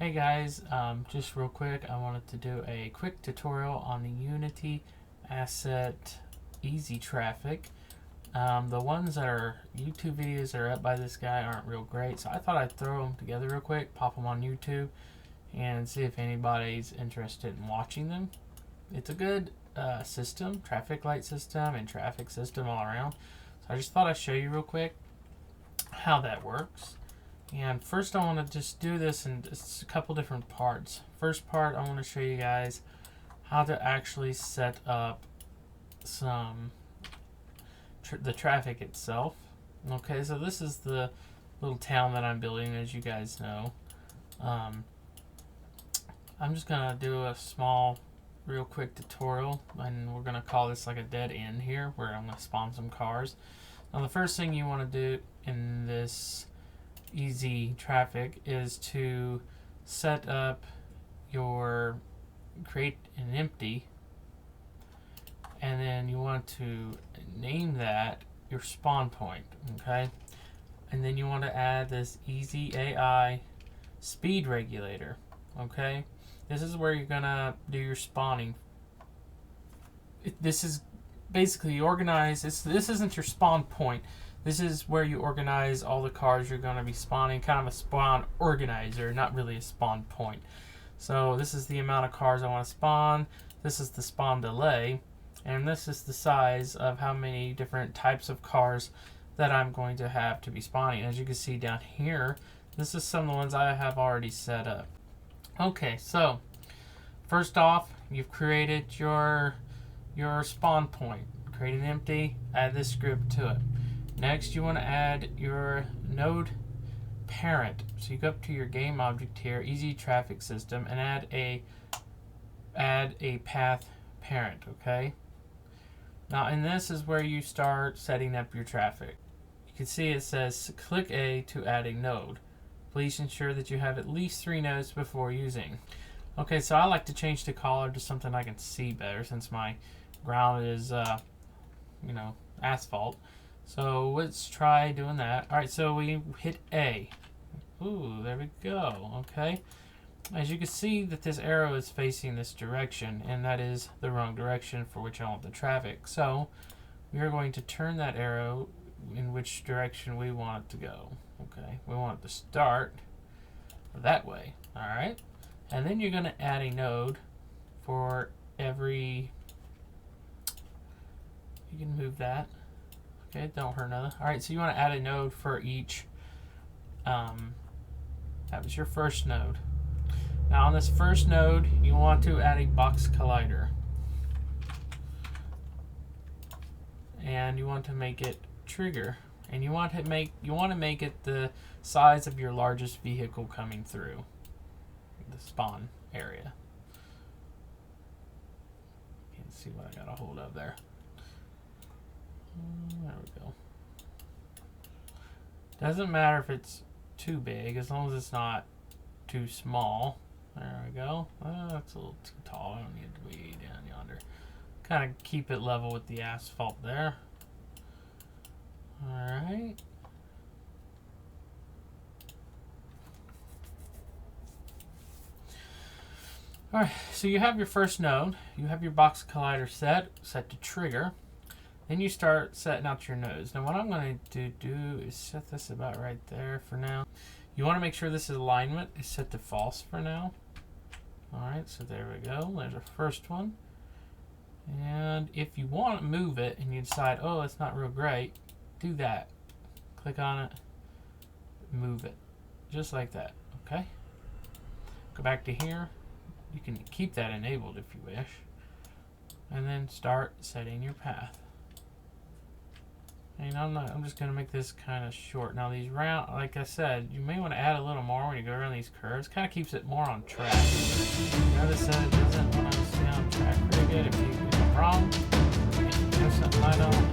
Hey guys, just real quick, I wanted to do a quick tutorial on the Unity Asset Easy Traffic. The ones that are YouTube videos that are up by this guy aren't real great, so I thought I'd throw them together real quick, pop them on YouTube, and see if anybody's interested in watching them. It's a good system, traffic light system, and traffic system all around. So I just thought I'd show you real quick how that works. And first I want to just do this in just a couple different parts. First part, I want to show you guys how to actually set up some the traffic itself. Okay, so this is the little town that I'm building, as you guys know. I'm just going to do a small, real quick tutorial, and we're going to call this like a dead end here, where I'm going to spawn some cars. Now the first thing you want to do in this easy traffic is to set up create an empty, and then you want to name that your spawn point. Okay, and then you want to add this easy AI speed regulator. Okay, this is where you're gonna do your spawning. This is basically organized. This isn't your spawn point. This is where you organize all the cars you're going to be spawning, kind of a spawn organizer, not really a spawn point. So this is the amount of cars I want to spawn, this is the spawn delay, and this is the size of how many different types of cars that I'm going to have to be spawning. As you can see down here, this is some of the ones I have already set up. Okay, so first off, you've created your spawn point. Create an empty, add this script to it. Next, you want to add your node parent. So you go up to your game object here, easy traffic system, and add a path parent. Okay. Now, and this is where you start setting up your traffic. You can see it says click A to add a node. Please ensure that you have at least 3 nodes before using. Okay, so I like to change the color to something I can see better, since my ground is asphalt. So let's try doing that. All right, so we hit A. Ooh, there we go. Okay. As you can see that this arrow is facing this direction, and that is the wrong direction for which I want the traffic. So we are going to turn that arrow in which direction we want it to go. Okay, we want it to start that way. All right, and then you're going to add a node for every. You can move that. Okay, don't hurt nothing. All right, so you want to add a node for each. That was your first node. Now on this first node, you want to add a box collider, and you want to make it trigger, and you want to make it the size of your largest vehicle coming through the spawn area. You can see what I got a hold of there. There we go. Doesn't matter if it's too big, as long as it's not too small. There we go. That's a little too tall. I don't need it to be down yonder. Kind of keep it level with the asphalt there. Alright. Alright, so you have your first node. You have your box collider set to trigger. Then you start setting out your nodes. Now what I'm going to do is set this about right there for now. You want to make sure this alignment is set to false for now. Alright, so there we go. There's our first one. And if you want to move it and you decide, oh, it's not real great, do that. Click on it, move it. Just like that, okay? Go back to here. You can keep that enabled if you wish. And then start setting your path. And I'm just going to make this kind of short. Now these round, like I said, you may want to add a little more when you go around these curves. Kind of keeps it more on track. Notice that it doesn't want to stay on track very good. If I'm wrong, you know something I don't,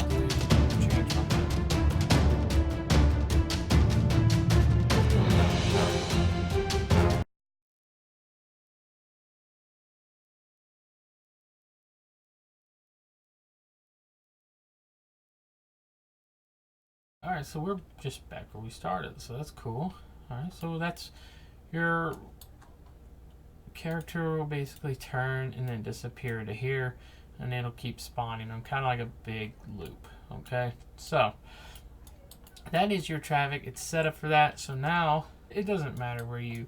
please do change my mind. Alright, so we're just back where we started, so that's cool. Alright, so that's your character will basically turn and then disappear to here, and it'll keep spawning them, kind of like a big loop. Okay, so that is your traffic. It's set up for that. So now it doesn't matter where you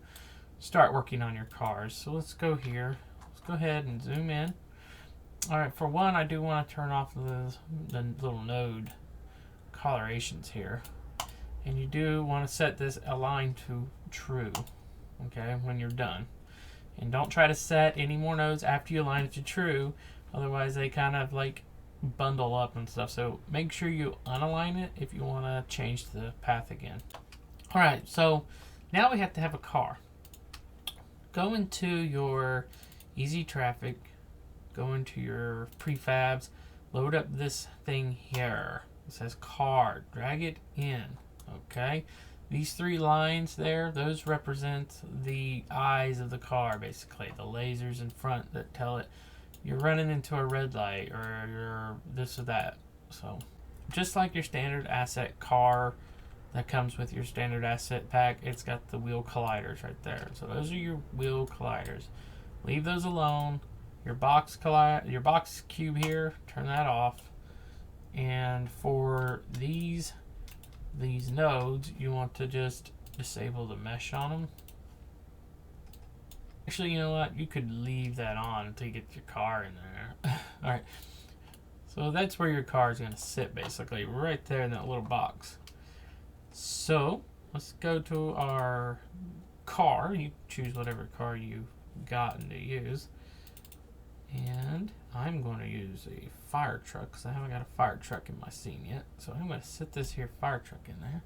start working on your cars. So let's go here. Let's go ahead and zoom in. All right, for one, I do want to turn off the little node colorations here. And you do want to set this align to true, okay, when you're done. And don't try to set any more nodes after you align it to true. Otherwise, they kind of like bundle up and stuff. So make sure you unalign it if you want to change the path again. All right, so now we have to have a car. Go into your easy traffic, go into your prefabs, load up this thing here. It says car, drag it in, okay? These three lines there, those represent the eyes of the car, basically. The lasers in front that tell it you're running into a red light or you're this or that. So just like your standard asset car that comes with your standard asset pack, it's got the wheel colliders right there. So those are your wheel colliders. Leave those alone. Your box cube here, turn that off. And for these nodes, you want to just disable the mesh on them. Actually, you know what? You could leave that on until you get your car in there. All right. So that's where your car is going to sit, basically, right there in that little box. So let's go to our car. You choose whatever car you've gotten to use. And I'm going to use a fire truck because I haven't got a fire truck in my scene yet. So I'm going to sit this here fire truck in there.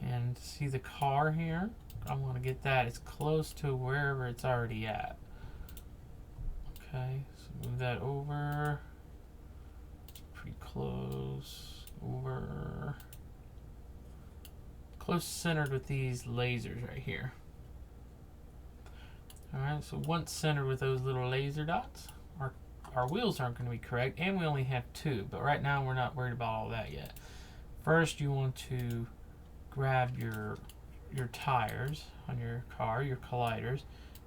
And see the car here? I want to get that as close to wherever it's already at. Okay, so move that over. Pretty close. Over. Close centered with these lasers right here. Alright, so once centered with those little laser dots, our wheels aren't going to be correct, and we only have two, but right now we're not worried about all that yet. First, you want to grab your tires on your car, your colliders,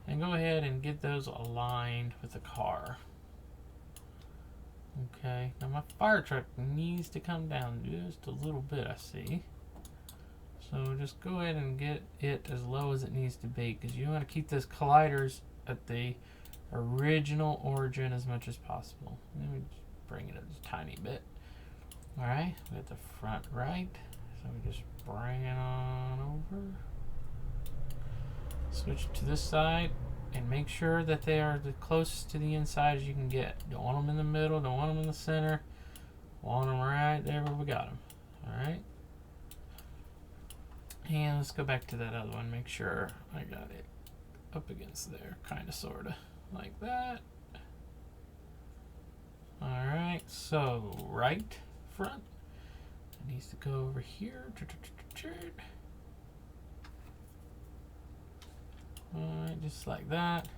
and go ahead and get those aligned with the car. Okay, now my fire truck needs to come down just a little bit, I see. So just go ahead and get it as low as it needs to be, because you want to keep those colliders at the original origin as much as possible. Let me just bring it up a tiny bit. Alright, we got the front right. So we just bring it on over. Switch to this side and make sure that they are the closest to the inside as you can get. Don't want them in the middle, don't want them in the center. Want them right there where we got them. Alright. And let's go back to that other one, make sure I got it up against there, kinda sorta. Like that. Alright, so right front. It needs to go over here. Alright, just like that.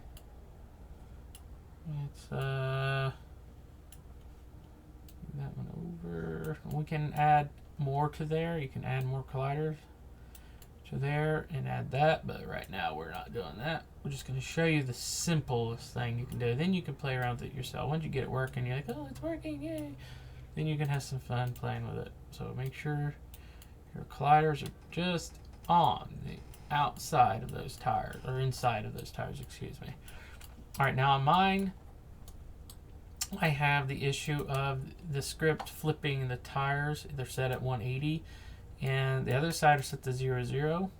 Let's that one over. We can add more to there. You can add more colliders to there and add that, but right now we're not doing that. We're just going to show you the simplest thing you can do. Then you can play around with it yourself. Once you get it working, you're like, oh, it's working, yay! Then you can have some fun playing with it. So make sure your colliders are just on the outside of those tires, or inside of those tires, excuse me. All right, now on mine, I have the issue of the script flipping the tires. They're set at 180, and the other side are set to 0, 0.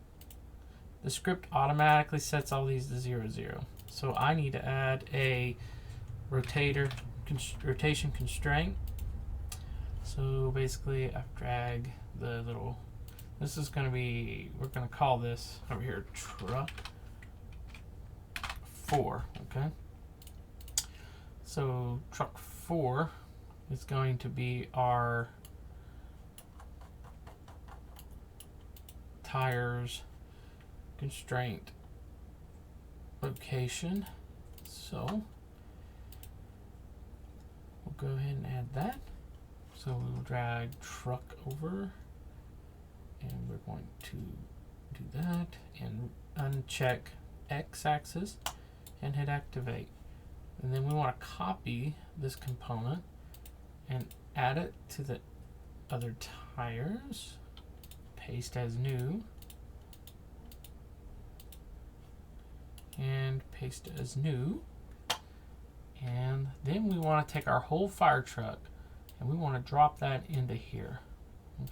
The script automatically sets all these to 0, 0. So I need to add a rotation constraint. So basically, I drag the little. This is going to be. We're going to call this over here truck 4. Okay. So truck 4 is going to be our tires constraint location. So we'll go ahead and add that. So we will drag truck over, and we're going to do that and uncheck X-axis and hit activate. And then we want to copy this component and add it to the other tires. Paste as new. And paste as new. And then we want to take our whole fire truck and we want to drop that into here.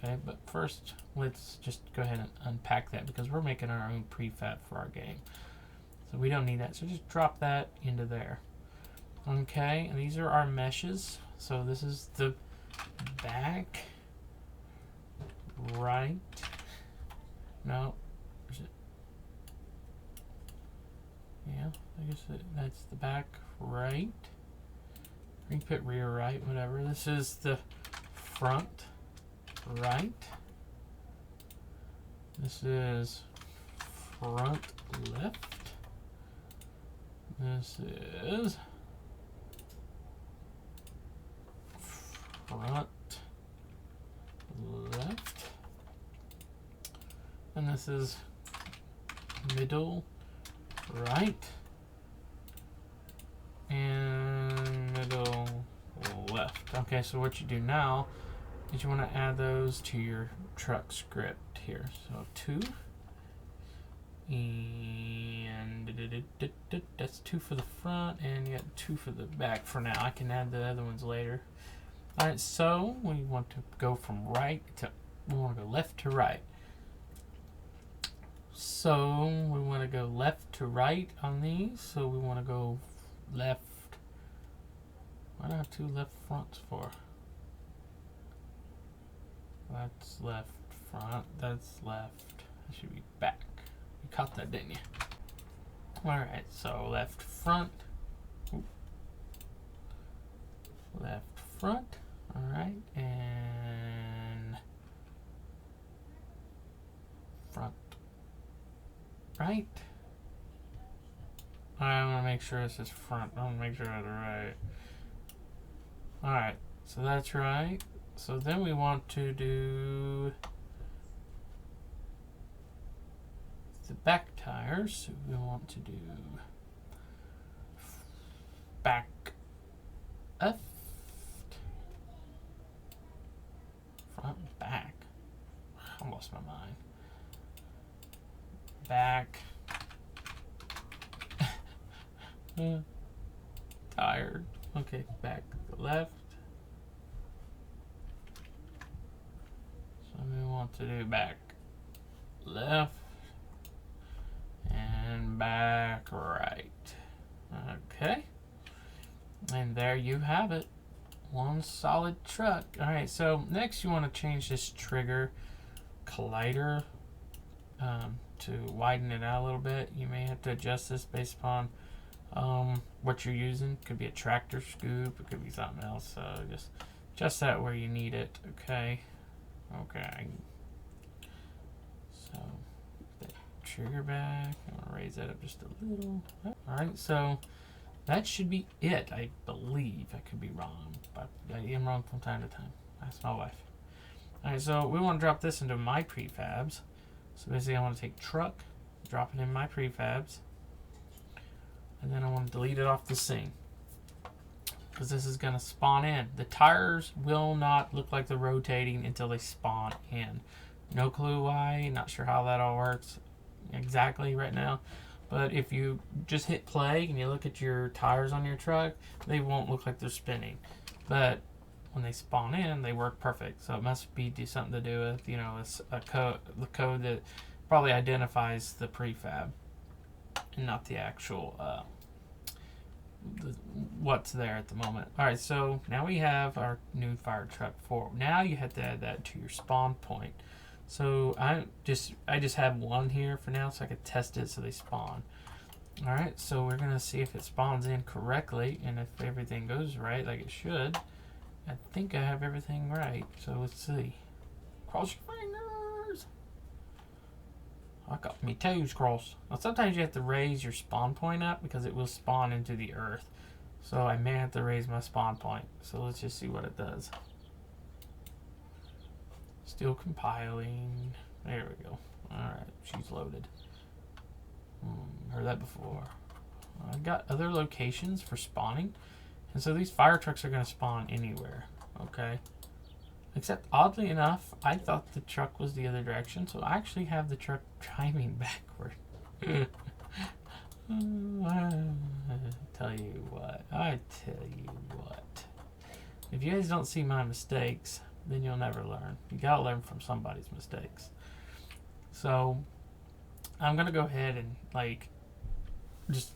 Okay, but first let's just go ahead and unpack that because we're making our own prefab for our game. So we don't need that. So just drop that into there. Okay, and these are our meshes. So this is the back right. No, is it? Yeah, I guess that's the back right. You can put rear right, whatever. This is the front right. This is front left. This is front left. And this is middle right. And middle left. Okay, so what you do now is you want to add those to your truck script here. So 2. And that's 2 for the front, and you got 2 for the back for now. I can add the other ones later. Alright, so we want to go from right to, we want to go left to right. So we want to go left to right on these. So we want to go left. Why do I have 2 left fronts for? That's left front. That's left. That should be back. You caught that, didn't you? Alright, so left front. Ooh. Left front. Alright, and front right. I want to make sure this is front. I want to make sure that's right. Alright, so that's right. So then we want to do the back tires. So we want to do back left, front back. I lost my mind. Back. Tired. Okay, back left. So we want to do back left and back right. Okay. And there you have it. One solid truck. Alright, so next you want to change this trigger collider to widen it out a little bit. You may have to adjust this based upon what you're using. It could be a tractor scoop, it could be something else. So just adjust that where you need it. Okay. Okay. So that trigger back. I'm gonna raise that up just a little. Alright, so that should be it, I believe. I could be wrong, but I am wrong from time to time. That's my wife. Alright, so we want to drop this into my prefabs. So basically I want to take truck, drop it in my prefabs, and then I want to delete it off the scene because this is going to spawn in. The tires will not look like they're rotating until they spawn in. No clue why, not sure how that all works exactly right now. But if you just hit play and you look at your tires on your truck, they won't look like they're spinning. But when they spawn in, they work perfect. So it must be something to do with, you know, the code that probably identifies the prefab and not the actual what's there at the moment. All right, so now we have our new fire truck 4. Now you have to add that to your spawn point. So I just have one here for now, so I could test it so they spawn. All right, so we're gonna see if it spawns in correctly and if everything goes right like it should. I think I have everything right, so let's see. Cross your fingers. I got me toes crossed. Now sometimes you have to raise your spawn point up because it will spawn into the earth. So I may have to raise my spawn point. So let's just see what it does. Still compiling. There we go. Alright, she's loaded. Heard that before. I've got other locations for spawning. And so these fire trucks are going to spawn anywhere. Okay. Except, oddly enough, I thought the truck was the other direction. So I actually have the truck driving backward. I tell you what. If you guys don't see my mistakes, then you'll never learn. You gotta learn from somebody's mistakes. So, I'm gonna go ahead and, like, just,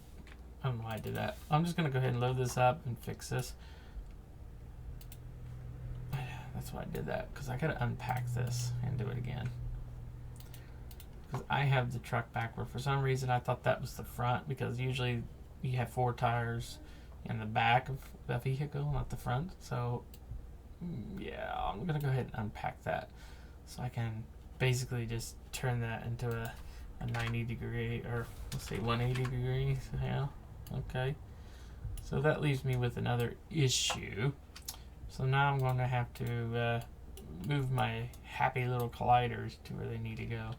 I don't know why I did that. I'm just gonna go ahead and load this up and fix this. That's why I did that, because I gotta unpack this and do it again. Because I have the truck backward. For some reason, I thought that was the front, because usually you have 4 tires in the back of the vehicle, not the front. So, yeah, I'm going to go ahead and unpack that. So I can basically just turn that into a 90 degree, or let's say 180 degrees. Yeah, okay. So that leaves me with another issue. So now I'm going to have to move my happy little colliders to where they need to go.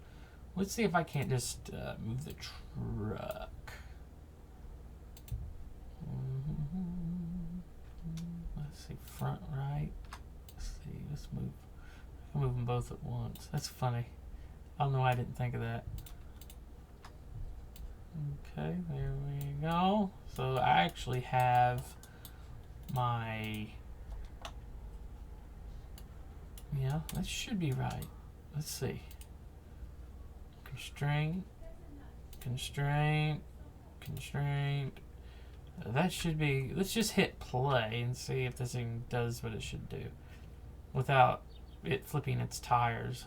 Let's see if I can't just move the truck. Let's see, front, right. Let's see, let's move. I can move them both at once. That's funny. I don't know why I didn't think of that. Okay, there we go. So I actually have my... Yeah, that should be right. Let's see. Constraint, constraint, constraint. That should be, let's just hit play and see if this thing does what it should do without it flipping its tires.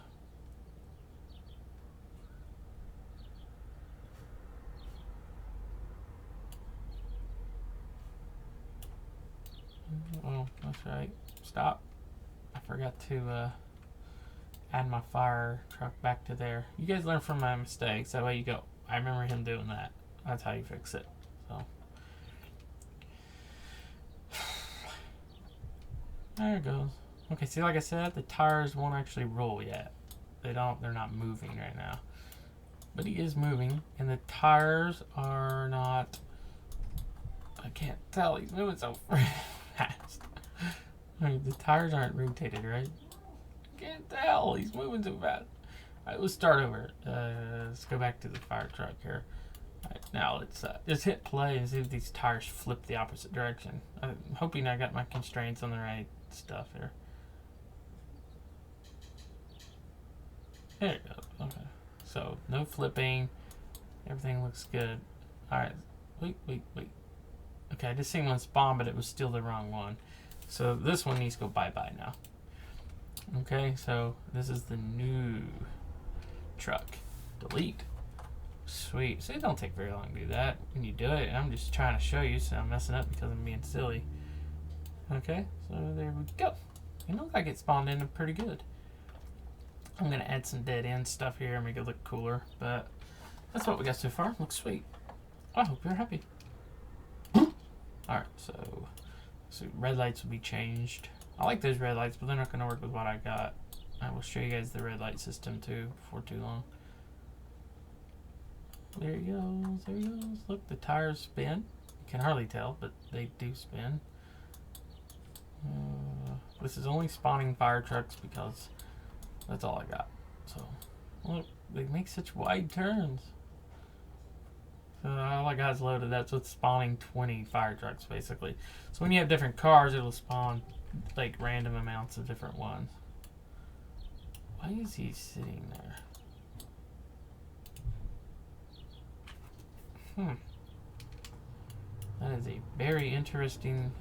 Oh, that's right. Stop. I forgot to add my fire truck back to there. You guys learn from my mistakes. That way you go, I remember him doing that. That's how you fix it. So there it goes. Okay, see, like I said, the tires won't actually roll yet. They're not moving right now. But he is moving, and the tires are not, I can't tell, he's moving so fast. The tires aren't rotated, right? I can't tell, he's moving so fast. Alright, let's start over. Let's go back to the fire truck here. Alright, now let's just hit play and see if these tires flip the opposite direction. I'm hoping I got my constraints on the right stuff here. There you go. Okay. So, no flipping. Everything looks good. Alright. Wait. Okay, I just seen one spawn, but it was still the wrong one. So, this one needs to go bye-bye now. Okay, so this is the new truck. Delete. Sweet. So, it don't take very long to do that when you do it. I'm just trying to show you, so I'm messing up because I'm being silly. Okay, so there we go. It looks like it spawned in pretty good. I'm going to add some dead end stuff here and make it look cooler, but that's what we got so far. Looks sweet. I hope you're happy. Alright, so red lights will be changed. I like those red lights, but they're not going to work with what I got. I will show you guys the red light system too before too long. There he goes, there he goes. Look, the tires spin. You can hardly tell, but they do spin. This is only spawning fire trucks because that's all I got. So, look, they make such wide turns. So all I got is loaded. That's what's spawning 20 fire trucks, basically. So when you have different cars, it'll spawn, like, random amounts of different ones. Why is he sitting there? That is a very interesting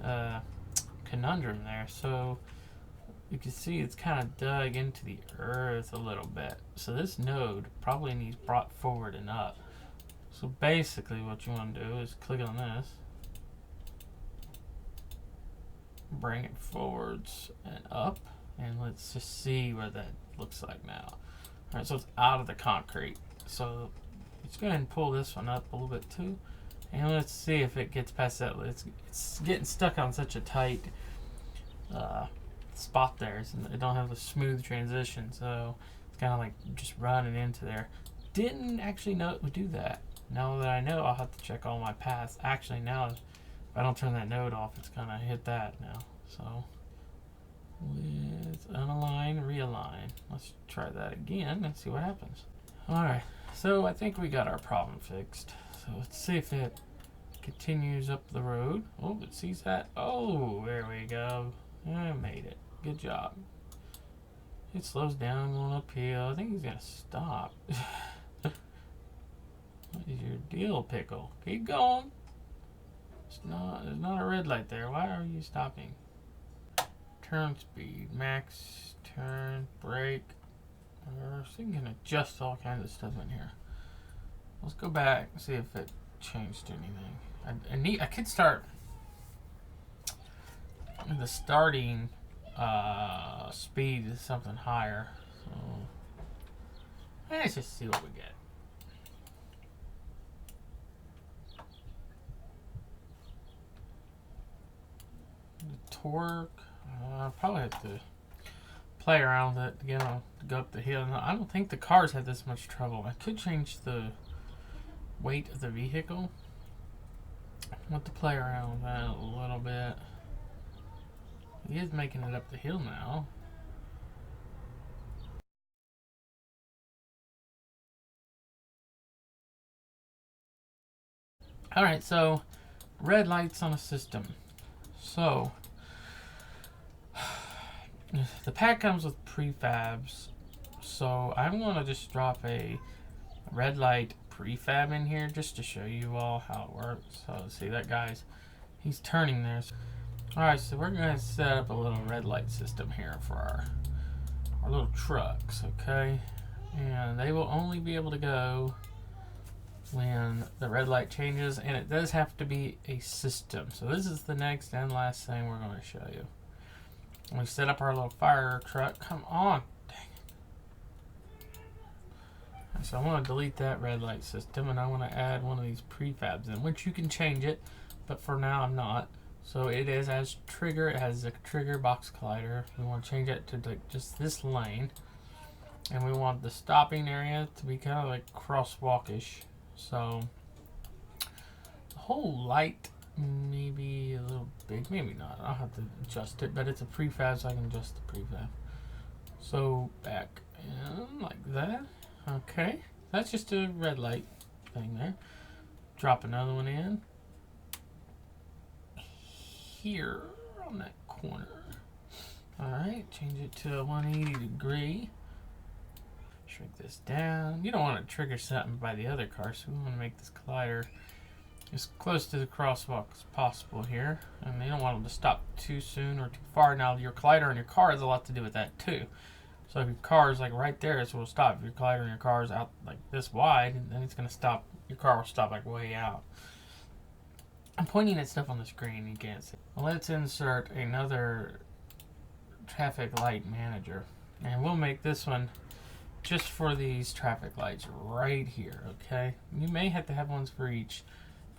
conundrum there. So you can see it's kind of dug into the earth a little bit. So this node probably needs brought forward and up. So basically what you want to do is click on this, bring it forwards and up, and let's just see what that looks like now. Alright, so it's out of the concrete. So let's go ahead and pull this one up a little bit too. And let's see if it gets past that. It's getting stuck on such a tight spot there. So it don't have a smooth transition. So it's kind of like just running into there. Didn't actually know it would do that. Now that I know, I'll have to check all my paths. Actually, now if I don't turn that node off, it's gonna hit that now. So let's unalign, realign. Let's try that again and see what happens. Alright, so I think we got our problem fixed. So let's see if it continues up the road. Oh, it sees that. Oh, there we go. I made it. Good job. It slows down going uphill. I think he's gonna stop. What is your deal, Pickle? Keep going. There's not a red light there. Why are you stopping? Turn speed, max, turn, brake. So you can adjust all kinds of stuff in here. Let's go back and see if it changed anything. I could start the starting speed is something higher. So let's just see what we get. The torque, I'll probably have to play around with it to go up the hill. No, I don't think the cars had this much trouble. I could change the weight of the vehicle. I want to play around with that a little bit. He is making it up the hill now. Alright, so red lights on a system. So the pack comes with prefabs. So I'm going to just drop a red light prefab in here just to show you all how it works. So see that he's turning there. Alright, so we're going to set up a little red light system here for our little trucks, okay? And they will only be able to go when the red light changes, and it does have to be a system. So this is the next and last thing we're going to show you. When we set up our little fire truck, come on, dang it. So I want to delete that red light system, and I want to add one of these prefabs in, which you can change it, but for now I'm not. So it is as trigger, it has a trigger box collider. We want to change it to just this lane. And we want the stopping area to be kind of like crosswalkish. So the whole light may be a little big, maybe not. I'll have to adjust it, but it's a prefab, so I can adjust the prefab. So back in like that. Okay, that's just a red light thing there. Drop another one in here on that corner. All right, change it to a 180 degree. Shrink this down. You don't want to trigger something by the other car, so we want to make this collider as close to the crosswalk as possible here. And you don't want them to stop too soon or too far. Now, your collider on your car has a lot to do with that too. So if your car is like right there, it will stop. If your collider on your car is out like this wide, then it's going to stop. Your car will stop like way out. I'm pointing at stuff on the screen, you can't see. Well, let's insert another traffic light manager. And we'll make this one just for these traffic lights right here, okay? You may have to have ones for each,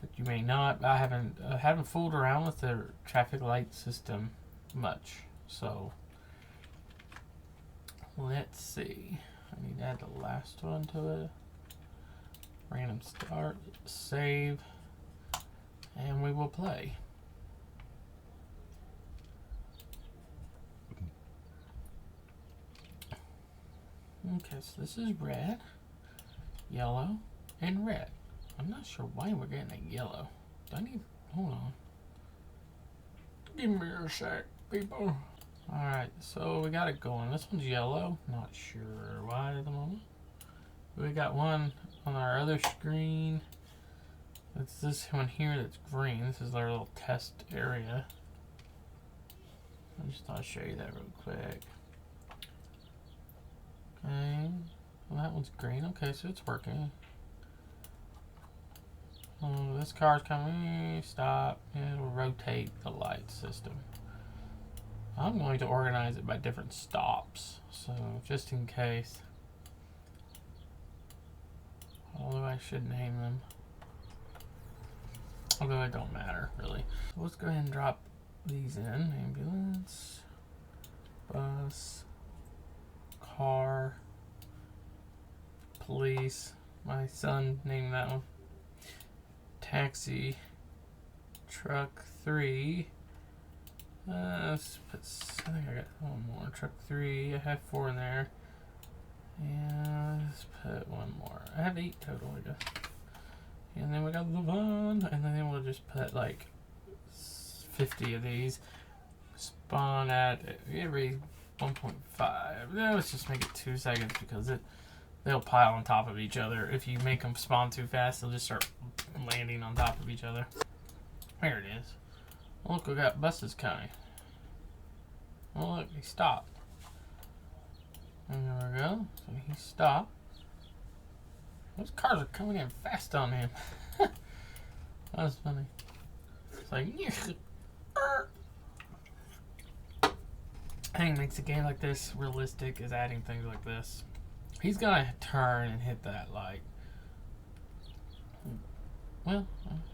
but you may not. I haven't fooled around with the traffic light system much. So let's see. I need to add the last one to it. Random start, save, and we will play. Okay, so this is red, yellow, and red. I'm not sure why we're getting a yellow. Do I need, hold on. Give me a sec, people. Alright, so we got it going. This one's yellow. Not sure why at the moment. We got one on our other screen. It's this one here that's green. This is our little test area. I just thought I'd show you that real quick. Okay, well that one's green. Okay, so it's working. This car's coming. Stop. It'll rotate the light system. I'm going to organize it by different stops, so just in case. Although I should name them. Although it don't matter, really. So let's go ahead and drop these in. Ambulance, bus, car, police. My son named that one. taxi truck 3. Let's put, I think I got one more. Truck 3. I have 4 in there. And let's put one more. I have 8 total, I guess. And then we got the van. And then we'll just put like 50 of these. Spawn at every 1.5. Let's just make it 2 seconds because they'll pile on top of each other. If you make them spawn too fast, they'll just start landing on top of each other. There it is. Look, we got buses coming. Oh, look, he stopped. And there we go. So he stopped. Those cars are coming in fast on him. That was funny. It's like, I think makes a game like this realistic is adding things like this. He's gonna turn and hit that light. Well,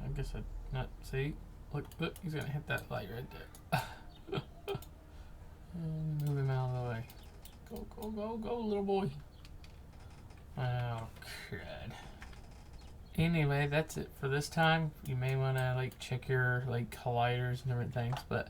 I guess I'd not see. Look, he's gonna hit that light right there. And move him out of the way. Go, little boy. Oh, crud. Anyway, that's it for this time. You may want to like check your like colliders and different things, but